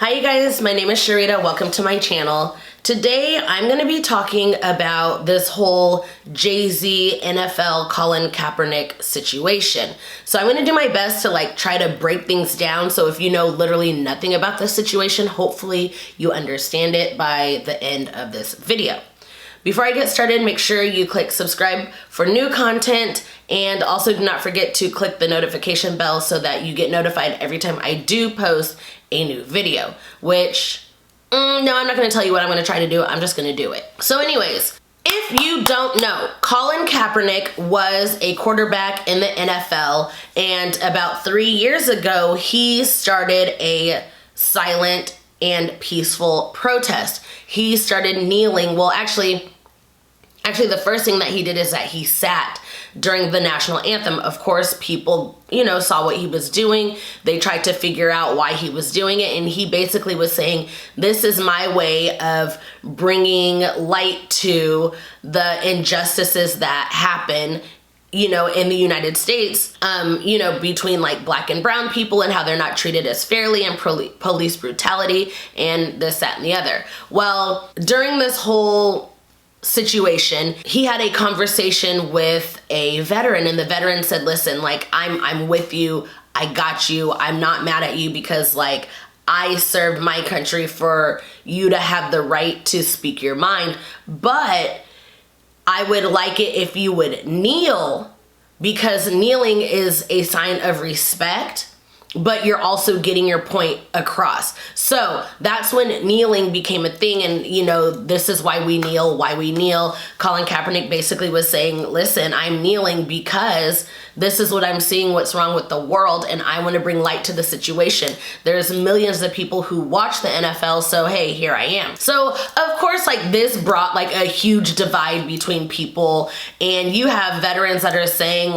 Hi you guys, my name is Cherita. Welcome to my channel. Today I'm going to be talking about this whole Jay-Z NFL Colin Kaepernick situation. So I'm going to do my best to try to break things down, so if you know literally nothing about this situation, hopefully you understand it by the end of this video. Before I get started, make sure you click subscribe for new content, and also do not forget to click the notification bell so that you get notified every time I do post a new video, which, no, I'm not gonna tell you what I'm gonna try to do, I'm just gonna do it. So anyways, if you don't know, Colin Kaepernick was a quarterback in the NFL, and about 3 years ago, he started a silent and peaceful protest. He started kneeling. Well, actually the first thing that he did is that he sat during the national anthem. Of course, people, saw what he was doing. They tried to figure out why he was doing it, and he basically was saying, this is my way of bringing light to the injustices that happen in the United States, between black and brown people and how they're not treated as fairly, and police brutality and this, that, and the other. Well, during this whole situation, he had a conversation with a veteran, and the veteran said, listen, I'm with you, I got you, I'm not mad at you because I served my country for you to have the right to speak your mind, but I would like it if you would kneel, because kneeling is a sign of respect, but you're also getting your point across. So that's when kneeling became a thing, and this is why we kneel, Colin Kaepernick basically was saying, listen, I'm kneeling because this is what I'm seeing, what's wrong with the world, and I want to bring light to the situation. There's millions of people who watch the NFL, so hey, here I am. So of course, this brought a huge divide between people, and you have veterans that are saying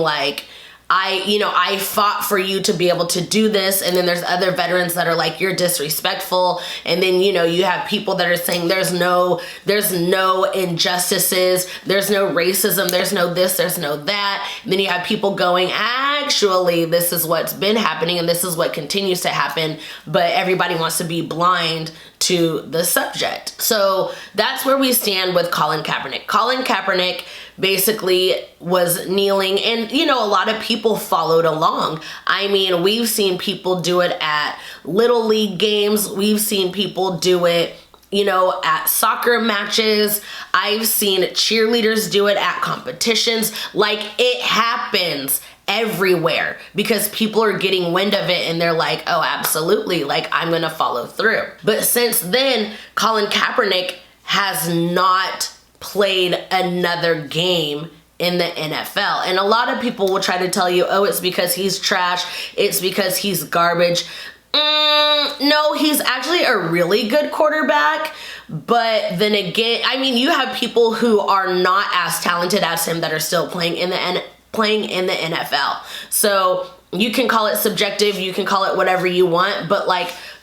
I fought for you to be able to do this, and then there's other veterans that are like, you're disrespectful, and then you have people that are saying there's no injustices, there's no racism, there's no this, there's no that. And then you have people going, actually this is what's been happening and this is what continues to happen, but everybody wants to be blind to the subject. So that's where we stand with Colin Kaepernick. Colin Kaepernick basically was kneeling, and a lot of people followed along. I mean, we've seen people do it at Little League games, we've seen people do it at soccer matches, I've seen cheerleaders do it at competitions. It happens everywhere because people are getting wind of it and they're like, oh, absolutely, I'm gonna follow through. But since then, Colin Kaepernick has not played another game in the NFL. And a lot of people will try to tell you, oh, it's because he's trash, it's because he's garbage. No, he's actually a really good quarterback. But then again, I mean, you have people who are not as talented as him that are still playing in the NFL. So you can call it subjective, you can call it whatever you want, but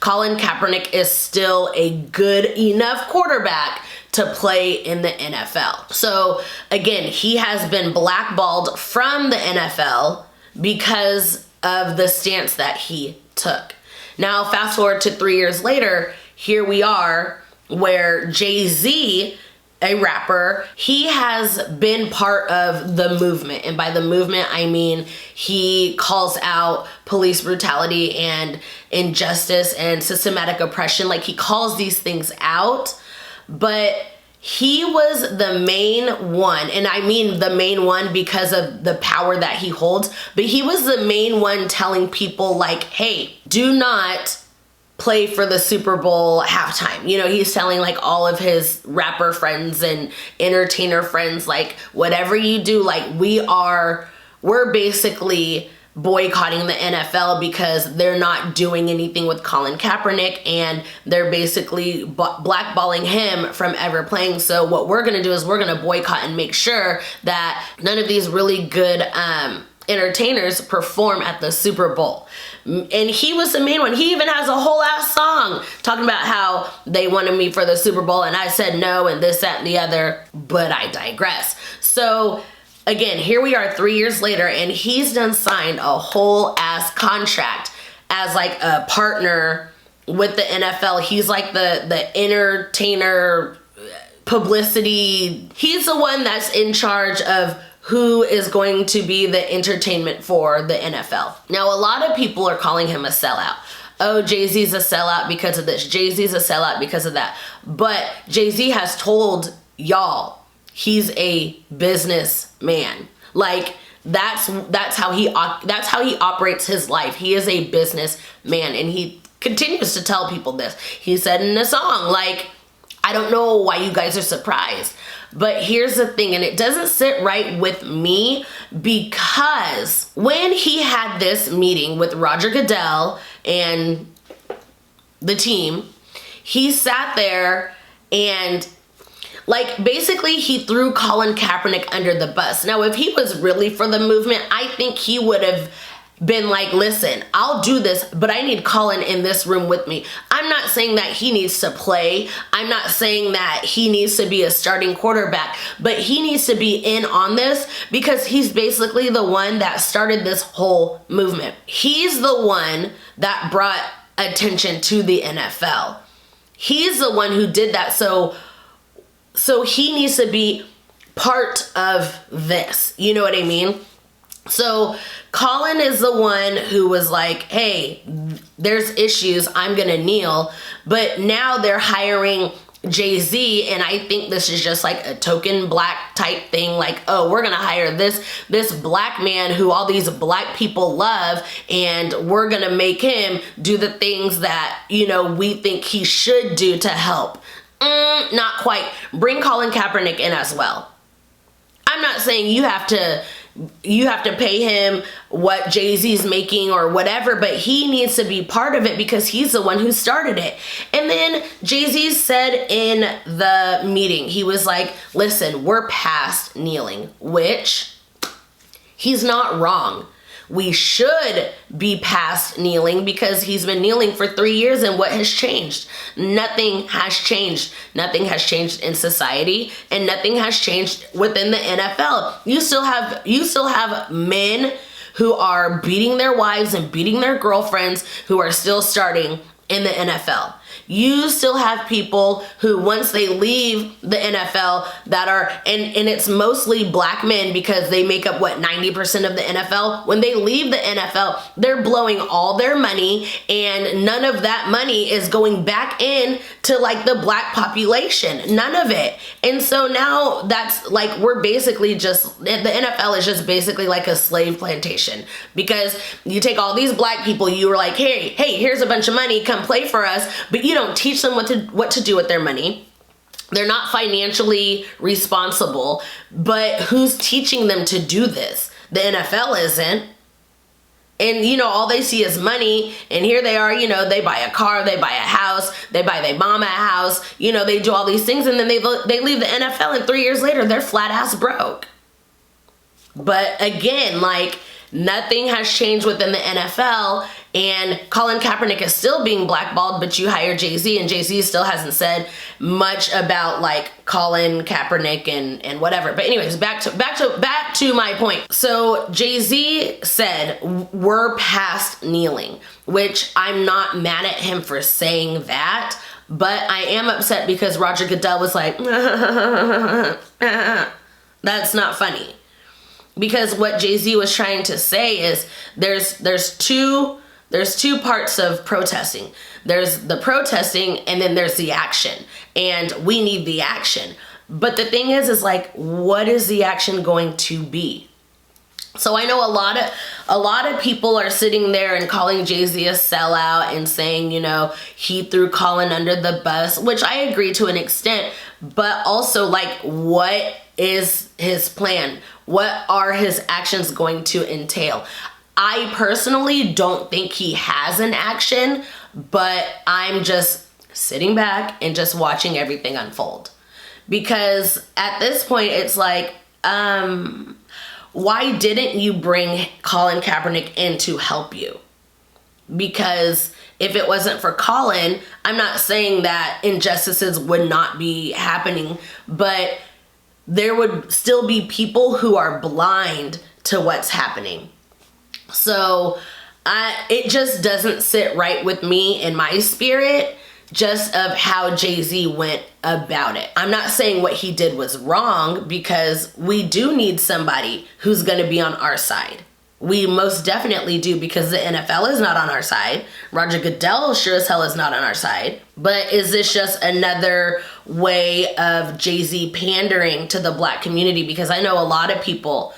Colin Kaepernick is still a good enough quarterback to play in the NFL. So again, he has been blackballed from the NFL because of the stance that he took. Now, fast forward to 3 years later, here we are where Jay-Z, a rapper, he has been part of the movement. And by the movement, I mean he calls out police brutality and injustice and systematic oppression. He calls these things out, but he was the main one, and I mean the main one because of the power that he holds, but he was the main one telling people hey, do not play for the Super Bowl halftime. He's telling all of his rapper friends and entertainer friends, whatever you do, we're basically boycotting the NFL because they're not doing anything with Colin Kaepernick, and they're basically blackballing him from ever playing. So what we're gonna do is we're gonna boycott and make sure that none of these really good entertainers perform at the Super Bowl. And he was the main one. He even has a whole ass song talking about how they wanted me for the Super Bowl and I said no and this, that, and the other, but I digress. So again, here we are 3 years later, and he's done signed a whole ass contract as a partner with the NFL. He's like the entertainer, publicity. He's the one that's in charge of who is going to be the entertainment for the NFL. Now, a lot of people are calling him a sellout. Oh, Jay-Z's a sellout because of this. Jay-Z's a sellout because of that. But Jay-Z has told y'all he's a businessman. Like, that's how he operates his life. He is a businessman, and he continues to tell people this. He said in the song, like, I don't know why you guys are surprised, but here's the thing, and it doesn't sit right with me, because when he had this meeting with Roger Goodell and the team, he sat there and, like, basically he threw Colin Kaepernick under the bus. Now, if he was really for the movement, I think he would have been like, listen, I'll do this, but I need Colin in this room with me. I'm not saying that he needs to play. I'm not saying that he needs to be a starting quarterback, but he needs to be in on this because he's basically the one that started this whole movement. He's the one that brought attention to the NFL. He's the one who did that. So he needs to be part of this. You know what I mean? So Colin is the one who was like, hey, there's issues, I'm gonna kneel. But now they're hiring Jay-Z, and I think this is just like a token black type thing. Like, oh, we're gonna hire this black man who all these black people love, and we're gonna make him do the things that, you know, we think he should do to help. Not quite. Bring Colin Kaepernick in as well. I'm not saying you have to pay him what Jay-Z's making or whatever, but he needs to be part of it because he's the one who started it. And then Jay-Z said in the meeting, he was like, listen, we're past kneeling, which he's not wrong. We should be past kneeling because he's been kneeling for 3 years, and what has changed? Nothing has changed. Nothing has changed in society, and nothing has changed within the NFL. You still have men who are beating their wives and beating their girlfriends who are still starting in the NFL. You still have people who, once they leave the NFL, that are, and it's mostly black men because they make up, what, 90% of the NFL? When they leave the NFL, they're blowing all their money, and none of that money is going back in to, like, the black population. None of it. And so now that's, like, we're basically just, the NFL is just basically like a slave plantation, because you take all these black people, you were like, hey, here's a bunch of money, come play for us, but you don't teach them what to do with their money. They're not financially responsible, but who's teaching them to do this? The NFL isn't. And, you know, all they see is money, and here they are, you know, they buy a car, they buy a house, they buy their mama a house, you know, they do all these things, and then they leave the NFL, and 3 years later, they're flat ass broke. But again, like, nothing has changed within the NFL, and Colin Kaepernick is still being blackballed, but you hire Jay-Z, and Jay-Z still hasn't said much about, like, Colin Kaepernick and whatever. But anyways, back to my point. So Jay-Z said, we're past kneeling, which I'm not mad at him for saying that, but I am upset because Roger Goodell was like, that's not funny. Because what Jay-Z was trying to say is there's two parts of protesting. There's the protesting, and then there's the action. And we need the action. But the thing is like, what is the action going to be? So I know a lot of people are sitting there and calling Jay-Z a sellout and saying, you know, he threw Colin under the bus, which I agree to an extent, but also, like, what is his plan? What are his actions going to entail? I personally don't think he has an action, but I'm just sitting back and just watching everything unfold. Because at this point, it's like, why didn't you bring Colin Kaepernick in to help you? Because if it wasn't for Colin, I'm not saying that injustices would not be happening, but there would still be people who are blind to what's happening. So It just doesn't sit right with me in my spirit, just of how Jay-Z went about it. I'm not saying what he did was wrong, because we do need somebody who's gonna be on our side. We most definitely do, because the NFL is not on our side. Roger Goodell sure as hell is not on our side. But is this just another way of Jay-Z pandering to the black community? Because I know a lot of people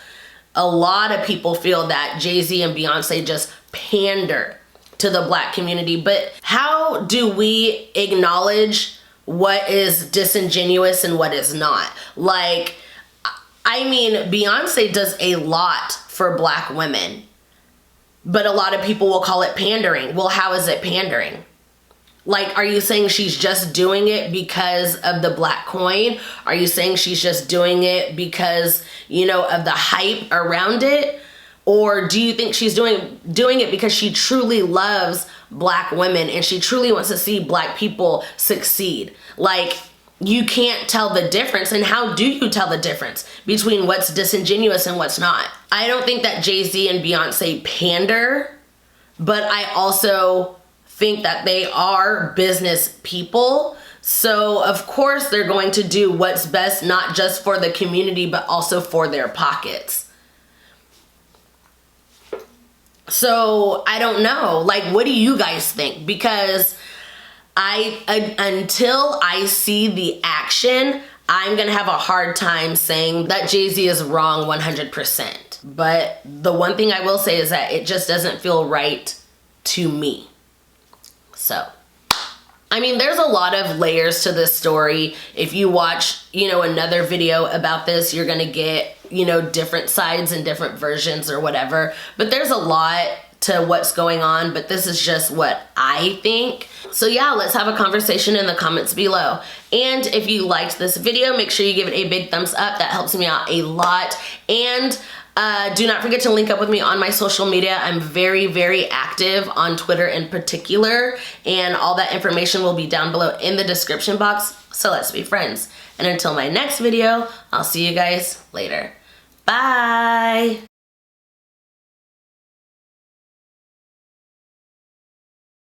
feel that Jay-Z and Beyonce just pander to the black community. But how do we acknowledge what is disingenuous and what is not? Like, I mean, Beyonce does a lot for black women, but a lot of people will call it pandering. Well, how is it pandering? Like, are you saying she's just doing it because of the black coin? Are you saying she's just doing it because, you know, of the hype around it? Or do you think she's doing it because she truly loves black women and she truly wants to see black people succeed? Like, you can't tell the difference. And how do you tell the difference between what's disingenuous and what's not? I don't think that Jay-Z and Beyonce pander, but I also think that they are business people. So of course they're going to do what's best, not just for the community, but also for their pockets. So I don't know, like, what do you guys think? Because until I see the action, I'm gonna have a hard time saying that Jay-Z is wrong 100%. But the one thing I will say is that it just doesn't feel right to me. So, I mean, there's a lot of layers to this story. If you watch, you know, another video about this, you're gonna get, you know, different sides and different versions or whatever. But there's a lot to what's going on, but this is just what I think. So yeah, let's have a conversation in the comments below. And if you liked this video, make sure you give it a big thumbs up. That helps me out a lot. And do not forget to link up with me on my social media. I'm very, very active on Twitter in particular, and all that information will be down below in the description box. So let's be friends. And until my next video, I'll see you guys later. Bye.